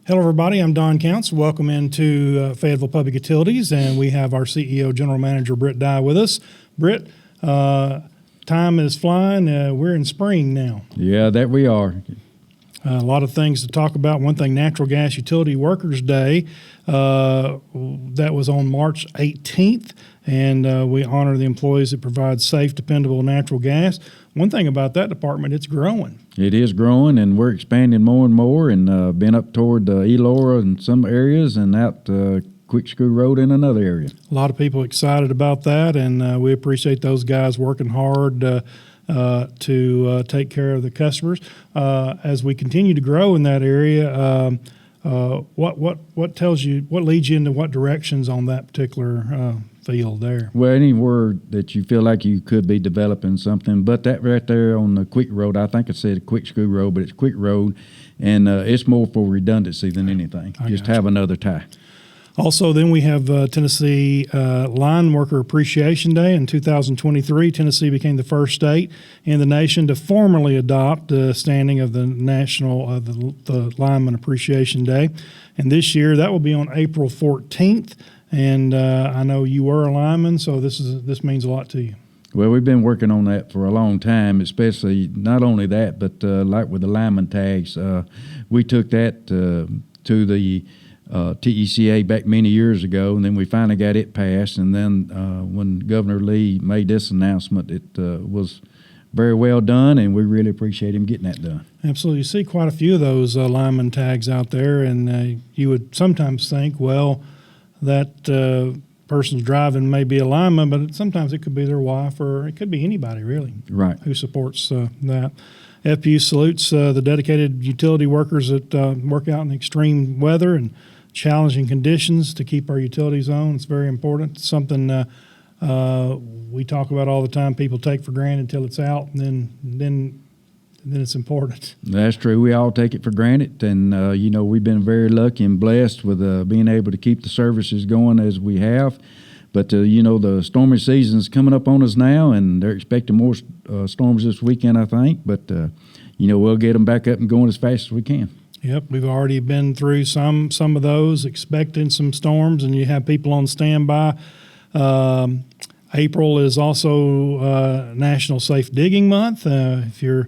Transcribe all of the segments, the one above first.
Hello, everybody. I'm Don Counts. Welcome into Fayetteville Public Utilities, and we have our CEO, General Manager Britt Dye, with us. Britt, time is flying. We're in spring now. Yeah, that we are. A lot of things to talk about. One thing, Natural Gas Utility Workers Day, that was on March 18th, and we honor the employees that provide safe, dependable natural gas. One thing about that department, it's growing. It is growing, and we're expanding more and more, and been up toward Elora in some areas and out Quick Screw Road in another area. A lot of people excited about that, and we appreciate those guys working hard to take care of the customers. As we continue to grow in that area, what tells you, what leads you into what directions on that particular field there? Well, anywhere that you feel like you could be developing something, but that right there on the Quick Road, I think I said Quick Screw Road, but it's Quick Road, and it's more for redundancy than anything. Just have another tie. Also, then we have Tennessee Line Worker Appreciation Day. In 2023, Tennessee became the first state in the nation to formally adopt the standing of the National the Lineman Appreciation Day. And this year, that will be on April 14th. And I know you were a lineman, so this means a lot to you. Well, we've been working on that for a long time, especially not only that, but like with the lineman tags. We took that to the TECA back many years ago, and then we finally got it passed. And then when Governor Lee made this announcement, it was very well done, and we really appreciate him getting that done. Absolutely. You see quite a few of those lineman tags out there, and you would sometimes think, well, that person's driving may be a lineman, but sometimes it could be their wife, or it could be anybody, really, right, who supports that. FPU salutes the dedicated utility workers that work out in extreme weather and challenging conditions to keep our utilities on. It's very important. It's something we talk about all the time. People take for granted until it's out, and then it's important. That's true. We all take it for granted, and we've been very lucky and blessed with being able to keep the services going as we have. But the stormy season is coming up on us now, and they're expecting more storms this weekend, I think. But we'll get them back up and going as fast as we can. Yep, we've already been through some of those, expecting some storms, and you have people on standby. April is also National Safe Digging Month. If you're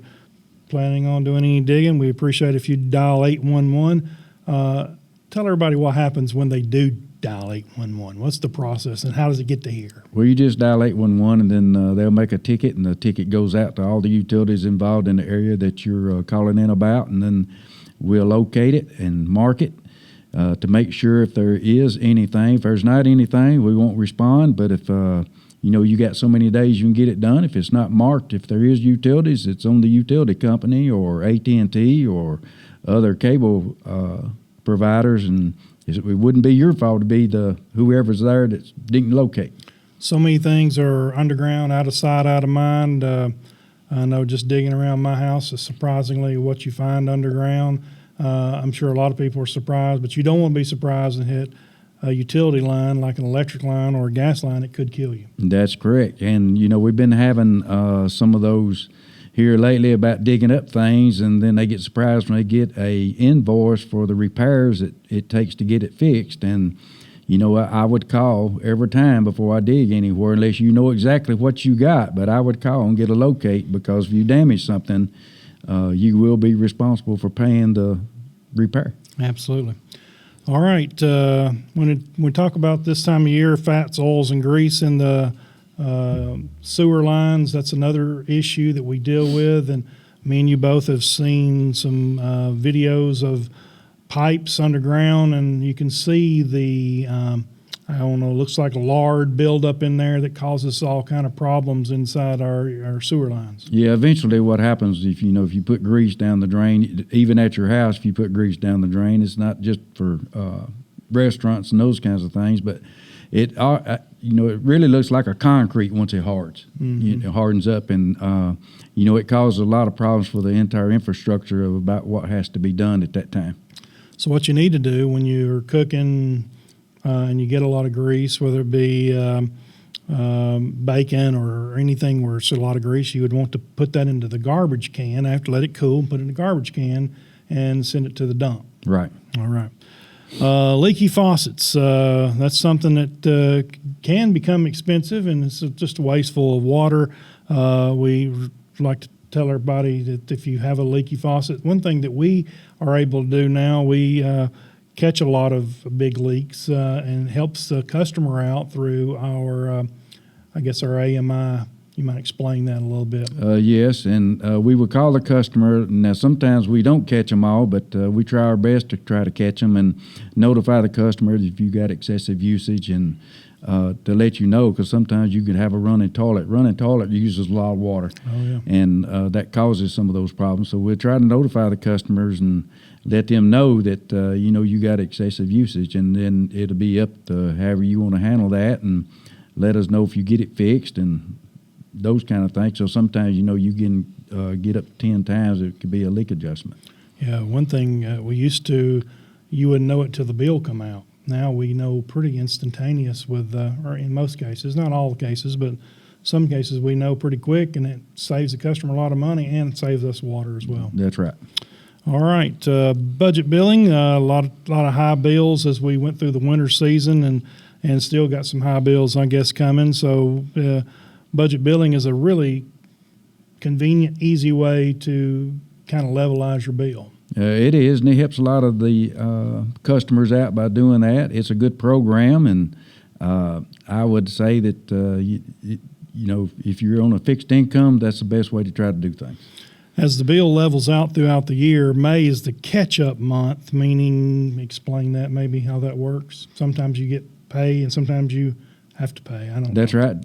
planning on doing any digging, we appreciate if you dial 811. Tell everybody what happens when they do dial 811. What's the process, and how does it get to here? Well, you just dial 811, and then they'll make a ticket, and the ticket goes out to all the utilities involved in the area that you're calling in about, and then we'll locate it and mark it to make sure if there is anything. If there's not anything, we won't respond, but if you got so many days you can get it done. If it's not marked, if there is utilities, it's on the utility company or AT&T or other cable providers, and it wouldn't be your fault to be the whoever's there that didn't locate. So many things are underground, out of sight, out of mind. I know just digging around my house is surprisingly what you find underground. I'm sure a lot of people are surprised, but you don't want to be surprised and hit a utility line like an electric line or a gas line. It could kill you. That's correct. And, we've been having some of those here lately about digging up things, and then they get surprised when they get a invoice for the repairs that it takes to get it fixed. And, I would call every time before I dig anywhere, unless you know exactly what you got. But I would call and get a locate, because if you damage something, you will be responsible for paying the repair. Absolutely. All right. When we talk about this time of year, fats, oils, and grease in the sewer lines, that's another issue that we deal with. And me and you both have seen some videos of pipes underground, and you can see the looks like a lard buildup in there that causes all kind of problems inside our sewer lines. Yeah, eventually what happens if you put grease down the drain, even at your house, if you put grease down the drain, it's not just for restaurants and those kinds of things, but it really looks like a concrete once it hardens. Mm-hmm. It hardens up, and it causes a lot of problems for the entire infrastructure of about what has to be done at that time. So what you need to do when you're cooking and you get a lot of grease, whether it be bacon or anything where it's a lot of grease, you would want to put that into the garbage can. After let it cool, put it in the garbage can and send it to the dump. Right. All right. Leaky faucets. That's something that can become expensive, and it's just wasteful of water. We like to tell everybody that if you have a leaky faucet, one thing that we are able to do now, we catch a lot of big leaks and helps the customer out through our, I guess, our AMI. You might explain that a little bit. Yes, and we would call the customer. Now, sometimes we don't catch them all, but we try our best to try to catch them and notify the customer if you got excessive usage and to let you know, because sometimes you can have a running toilet. Running toilet uses a lot of water, and that causes some of those problems. So we'll try to notify the customers and let them know that you got excessive usage, and then it'll be up to however you want to handle that, and let us know if you get it fixed and those kind of things. So sometimes, you can get up to 10 times. It could be a leak adjustment. Yeah, one thing we used to, you wouldn't know it till the bill come out. Now we know pretty instantaneous with, or in most cases, not all cases, but some cases we know pretty quick, and it saves the customer a lot of money and saves us water as well. That's right. All right, budget billing, a lot of high bills as we went through the winter season, and still got some high bills, I guess, coming. So budget billing is a really convenient, easy way to kind of levelize your bill. It is, and it helps a lot of the customers out by doing that. It's a good program, and I would say that if you're on a fixed income, that's the best way to try to do things. As the bill levels out throughout the year, May is the catch-up month, meaning, explain that maybe how that works. Sometimes you get pay, and sometimes you have to pay. I don't know. That's right.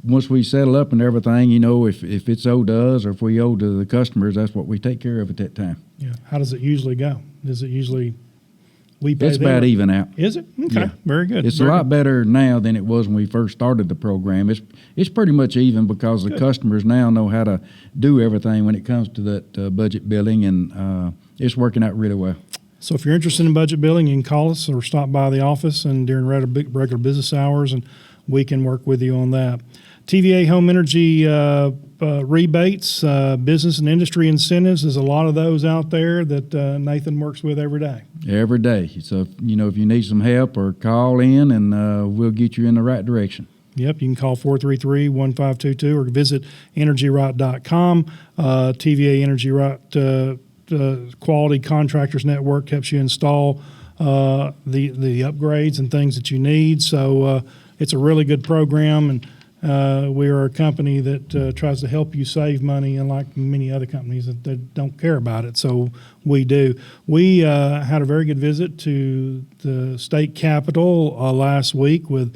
Once we settle up and everything, if it's owed to us or if we owe to the customers, that's what we take care of at that time. Yeah. How does it usually go? Is it usually we pay It's them? about even out. Is it? Okay. Yeah. Very good. It's Very a lot good. better now than it was when we first started the program. It's pretty much even because the customers now know how to do everything when it comes to that budget billing, and it's working out really well. So if you're interested in budget billing, you can call us or stop by the office and during regular business hours, and we can work with you on that. TVA home energy rebates, business and industry incentives. There's a lot of those out there that Nathan works with every day. Every day. So, if you need some help, or call in, and we'll get you in the right direction. Yep, you can call 433-1522 or visit EnergyRight.com. TVA Energy Right Quality Contractors Network helps you install the upgrades and things that you need. So it's a really good program, and we are a company that tries to help you save money, unlike many other companies that don't care about it. So we do. We had a very good visit to the state capitol last week with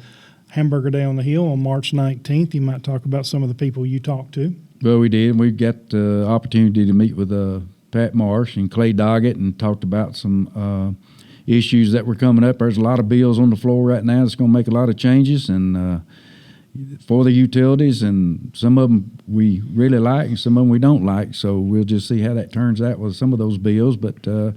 Hamburger Day on the Hill on March 19th. You might talk about some of the people you talked to. Well, we did. We got the opportunity to meet with Pat Marsh and Clay Doggett and talked about some issues that were coming up. There's a lot of bills on the floor right now that's going to make a lot of changes and for the utilities, and some of them we really like and some of them we don't like. So we'll just see how that turns out with some of those bills. But, Pat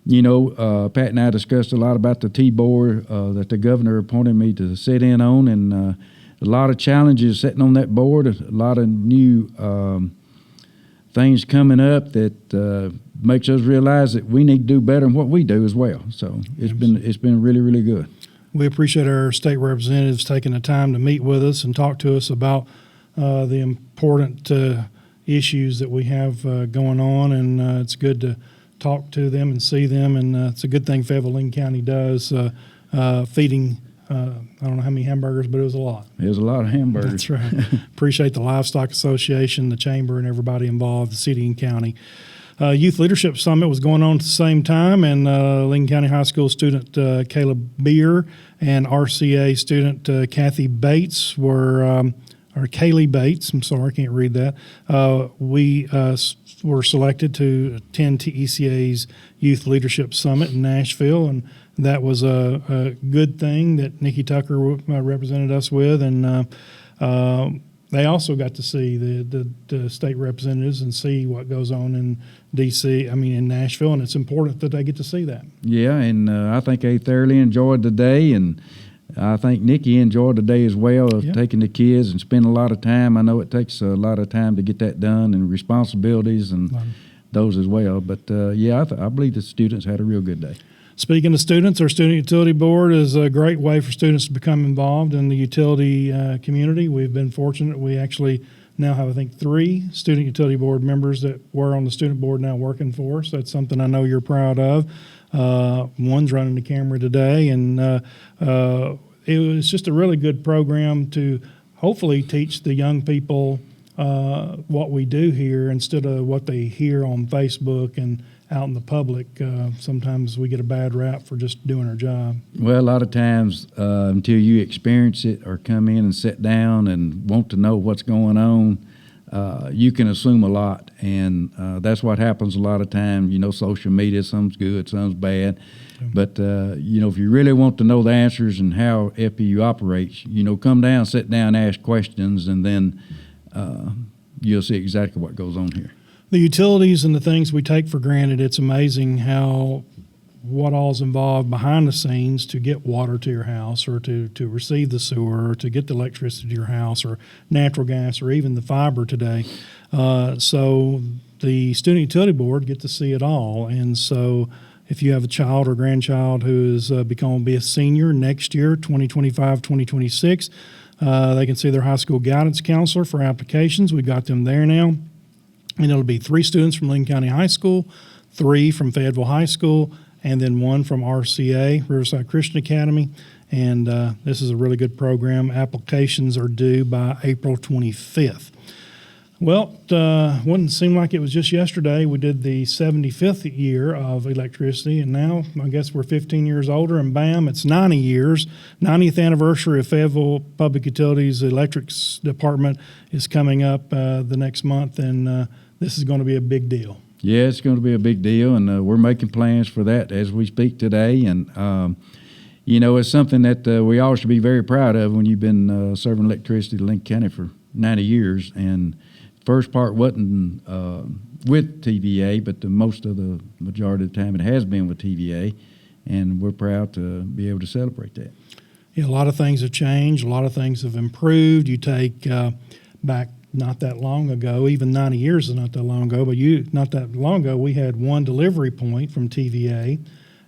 and I discussed a lot about the T-board that the governor appointed me to sit in on, and a lot of challenges sitting on that board, a lot of new things coming up that makes us realize that we need to do better in what we do as well. So it's been really, really good. We appreciate our state representatives taking the time to meet with us and talk to us about the important issues that we have going on, and it's good to talk to them and see them, and it's a good thing Fayetteville County does, feeding I don't know how many hamburgers, but it was a lot. It was a lot of hamburgers. That's right. Appreciate the Livestock Association, the Chamber, and everybody involved, the city and county. Youth Leadership Summit was going on at the same time, and Lincoln County High School student Caleb Beer and RCA student Kathy Bates or Kaylee Bates, I'm sorry, I can't read that. We were selected to attend TECA's Youth Leadership Summit in Nashville, and that was a good thing that Nikki Tucker represented us with, and they also got to see the state representatives and see what goes on in in Nashville, and it's important that they get to see that. Yeah, and I think they thoroughly enjoyed the day, and I think Nikki enjoyed the day as well of taking the kids and spending a lot of time. I know it takes a lot of time to get that done, and responsibilities and those as well. But I believe the students had a real good day. Speaking of students, our Student Utility Board is a great way for students to become involved in the utility community. We've been fortunate. We actually now have, I think, 3 Student Utility Board members that were on the student board now working for us. That's something I know you're proud of. One's running the camera today, and it was just a really good program to hopefully teach the young people what we do here instead of what they hear on Facebook and out in the public. Sometimes we get a bad rap for just doing our job. Well, a lot of times until you experience it or come in and sit down and want to know what's going on, you can assume a lot, and that's what happens a lot of times. Social media, some's good, some's bad. Yeah. But, if you really want to know the answers and how FPU operates, come down, sit down, ask questions, and then you'll see exactly what goes on here. The utilities and the things we take for granted, it's amazing what all's involved behind the scenes to get water to your house, or to receive the sewer, or to get the electricity to your house, or natural gas, or even the fiber today. So the Student Utility Board get to see it all. And so if you have a child or grandchild who is going to be a senior next year, 2025, 2026, they can see their high school guidance counselor for applications. We got them there now. And it'll be 3 students from Lincoln County High School, 3 from Fayetteville High School, and then 1 from RCA, Riverside Christian Academy. And this is a really good program. Applications are due by April 25th. Well, it wouldn't seem like it was just yesterday. We did the 75th year of electricity, and now I guess we're 15 years older, and bam, it's 90 years. 90th anniversary of Fayetteville Public Utilities Electrics Department is coming up the next month, and this is going to be a big deal. Yeah, it's going to be a big deal, and we're making plans for that as we speak today. And, it's something that we all should be very proud of when you've been serving electricity to Lincoln County for 90 years. And first part wasn't with TVA, but the most of the majority of the time it has been with TVA, and we're proud to be able to celebrate that. Yeah, a lot of things have changed. A lot of things have improved. You take back not that long ago, even 90 years is not that long ago, but not that long ago, we had 1 delivery point from TVA.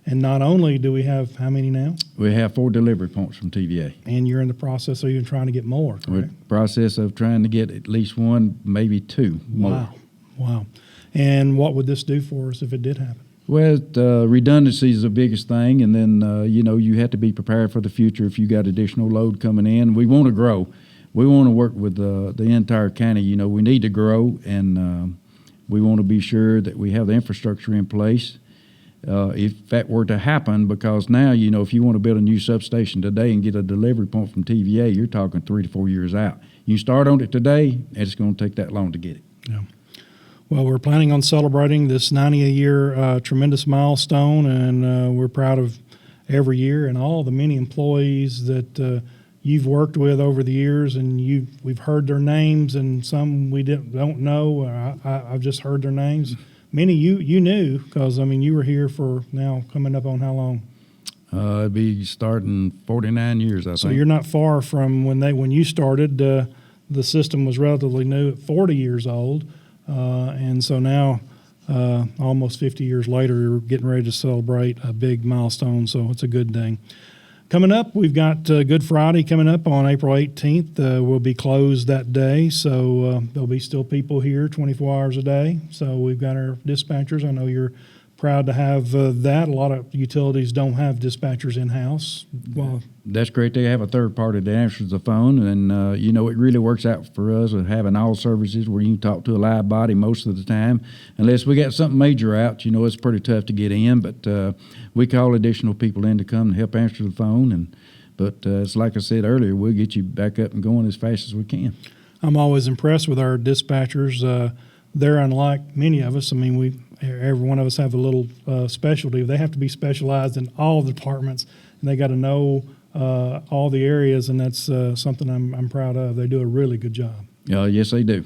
And not only do we have how many now? We have 4 delivery points from TVA. And you're in the process of even trying to get more, correct? We're in the process of trying to get at least 1, maybe 2 more. Wow. And what would this do for us if it did happen? Well, redundancy is the biggest thing, and then, you have to be prepared for the future if you got additional load coming in. We want to grow. We want to work with the entire county. We need to grow, and we want to be sure that we have the infrastructure in place if that were to happen, because now, if you want to build a new substation today and get a delivery point from TVA, you're talking 3 to 4 years out. You start on it today, and it's going to take that long to get it. Yeah. Well, we're planning on celebrating this 90-year tremendous milestone, and we're proud of every year and all the many employees that you've worked with over the years, and we've heard their names, and some we don't know. I've just heard their names. Many you knew, because you were here for now coming up on how long? It'd be starting 49 years, I think. So you're not far from when you started. The system was relatively new at 40 years old, and so now almost 50 years later, we're getting ready to celebrate a big milestone. So it's a good thing. Coming up, we've got Good Friday coming up on April 18th. We'll be closed that day, so there'll be still people here 24 hours a day. So we've got our dispatchers. I know you're proud to have that. A lot of utilities don't have dispatchers in-house. Well, that's great. They have a third party that answers the phone, and it really works out for us with having all services where you can talk to a live body most of the time. Unless we got something major out, it's pretty tough to get in, but we call additional people in to come and help answer the phone. But it's like I said earlier, we'll get you back up and going as fast as we can. I'm always impressed with our dispatchers. They're unlike many of us. Every one of us have a little specialty. They have to be specialized in all the departments, and they got to know all the areas, and that's something I'm proud of. They do a really good job. Yes, they do.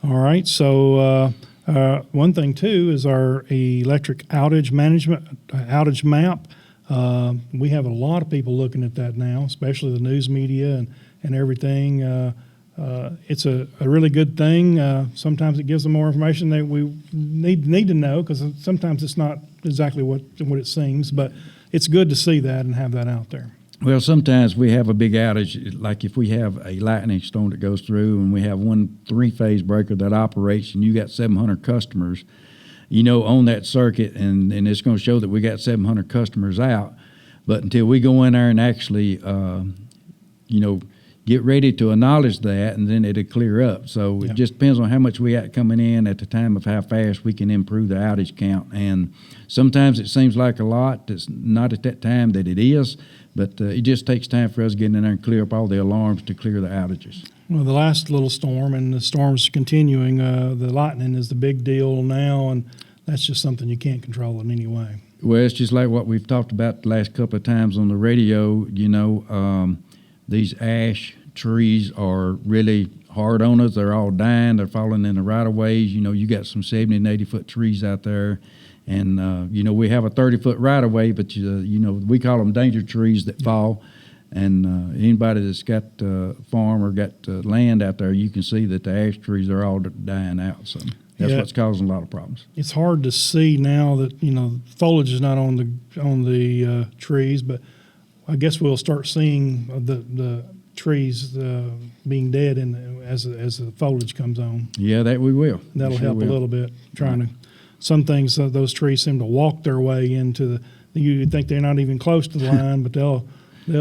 All right. So one thing, too, is our electric outage management, outage map. We have a lot of people looking at that now, especially the news media and everything. it's a really good thing. Sometimes it gives them more information that we need to know, because sometimes it's not exactly what it seems, but it's good to see that and have that out there. Well, sometimes we have a big outage, like if we have a lightning storm that goes through and we have one 3-phase breaker that operates and you got 700 customers, on that circuit, and it's going to show that we got 700 customers out. But until we go in there and actually, get ready to acknowledge that, and then it'll clear up. So it just depends on how much we got coming in at the time of how fast we can improve the outage count. And sometimes it seems like a lot. It's not at that time that it is, but it just takes time for us getting in there and clear up all the alarms to clear the outages. Well, the last little storm, and the storm's continuing, the lightning is the big deal now, and that's just something you can't control in any way. Well, it's just like what we've talked about the last couple of times on the radio. These ash trees are really hard on us. They're all dying. They're falling in the right-of-ways. You got some 70 and 80-foot trees out there. And, we have a 30-foot right-of-way, but, we call them danger trees that fall. And anybody that's got farm or got land out there, you can see that the ash trees are all dying out. So that's what's causing a lot of problems. It's hard to see now that, foliage is not on the trees, but I guess we'll start seeing the trees being dead as the foliage comes on. Yeah, that we will. That'll help a little bit. Some things, those trees seem to walk their way into you think they're not even close to the line, but they'll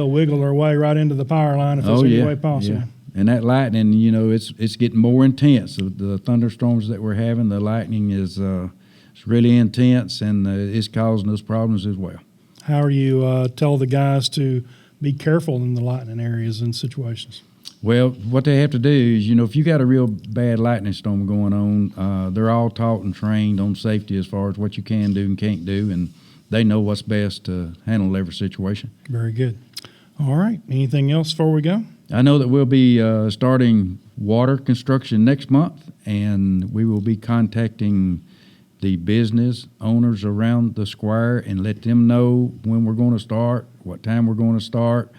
wiggle their way right into the power line if there's any way possible. Yeah. And that lightning, it's getting more intense. The thunderstorms that we're having, the lightning is it's really intense, and it's causing us problems as well. How are you tell the guys to be careful in the lightning areas and situations? Well, what they have to do is, if you got a real bad lightning storm going on, they're all taught and trained on safety as far as what you can do and can't do, and they know what's best to handle every situation. Very good. All right. Anything else before we go? I know that we'll be starting water construction next month, and we will be contacting the business owners around the square and let them know when we're going to start, what time we're going to start.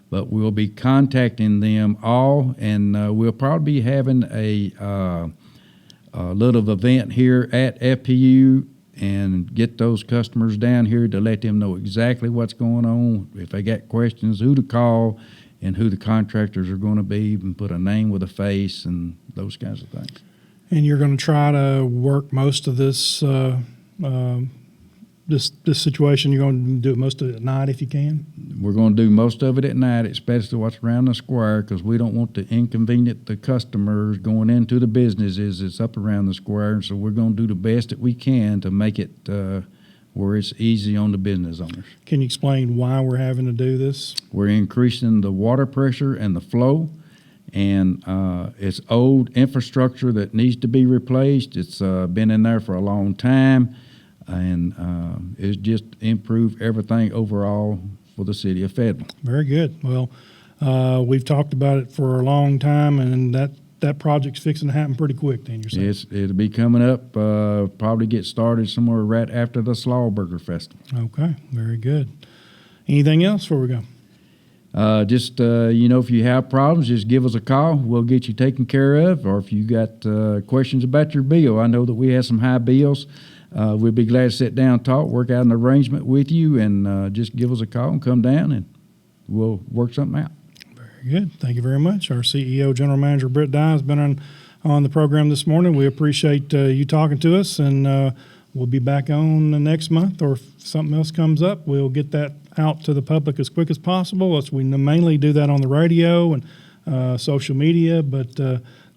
But we'll be contacting them all, and we'll probably be having a little event here at FPU and get those customers down here to let them know exactly what's going on, if they got questions, who to call, and who the contractors are going to be, and put a name with a face and those kinds of things. And you're going to try to work most of this this situation. You're going to do it most of it at night if you can? We're going to do most of it at night, especially what's around the square, because we don't want to inconvenience the customers going into the businesses that's up around the square. And so we're going to do the best that we can to make it where it's easy on the business owners. Can you explain why we're having to do this? We're increasing the water pressure and the flow, and it's old infrastructure that needs to be replaced. It's been in there for a long time, and it's just improved everything overall for the city of Fayetteville. Very good. Well, we've talked about it for a long time, and that project's fixing to happen pretty quick then, you're saying? It'll be coming up, probably get started somewhere right after the Slawburger Festival. Okay, very good. Anything else before we go? If you have problems, just give us a call. We'll get you taken care of. Or if you got questions about your bill, I know that we have some high bills. We'd be glad to sit down, talk, work out an arrangement with you, and just give us a call and come down, and we'll work something out. Very good. Thank you very much. Our CEO, General Manager Britt Dye, has been on the program this morning. We appreciate you talking to us, and we'll be back on next month, or if something else comes up, we'll get that out to the public as quick as possible. We mainly do that on the radio and social media, but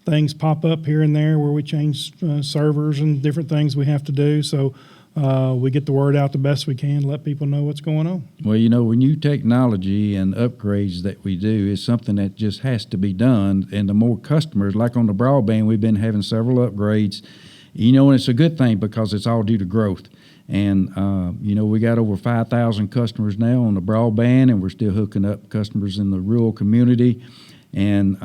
things pop up here and there where we change servers and different things we have to do. So we get the word out the best we can, let people know what's going on. Well, new technology and upgrades that we do is something that just has to be done. And the more customers, like on the broadband, we've been having several upgrades, and it's a good thing because it's all due to growth. And, we got over 5,000 customers now on the broadband, and we're still hooking up customers in the rural community. And,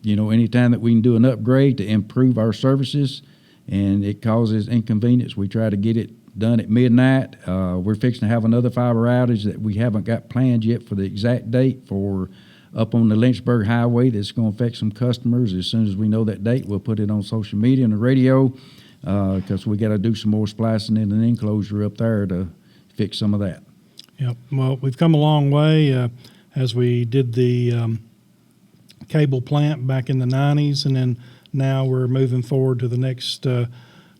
anytime that we can do an upgrade to improve our services and it causes inconvenience, we try to get it done at midnight. We're fixing to have another fiber outage that we haven't got planned yet for the exact date for up on the Lynchburg Highway that's going to affect some customers. As soon as we know that date, we'll put it on social media and the radio because we got to do some more splicing in an enclosure up there to fix some of that. Yep. Well, we've come a long way as we did the cable plant back in the 90s, and then now we're moving forward to the next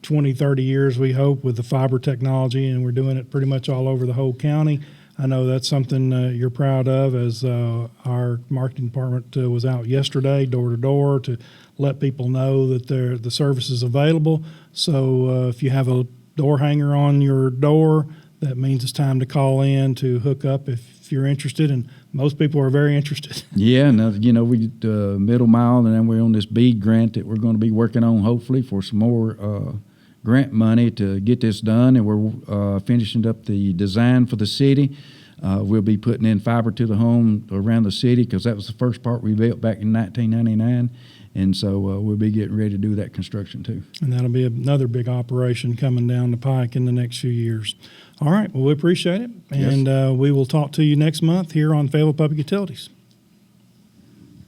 20, 30 years, we hope, with the fiber technology, and we're doing it pretty much all over the whole county. I know that's something you're proud of, as our marketing department was out yesterday, door to door, to let people know that the service is available. So if you have a door hanger on your door, that means it's time to call in to hook up if you're interested, and most people are very interested. Yeah, and we get middle mile, and then we're on this BEAD grant that we're going to be working on, hopefully, for some more grant money to get this done, and we're finishing up the design for the city. We'll be putting in fiber to the home around the city because that was the first part we built back in 1999. And so we'll be getting ready to do that construction too. And that'll be another big operation coming down the pike in the next few years. All right. Well, we appreciate it. And we will talk to you next month here on Fayetteville Public Utilities.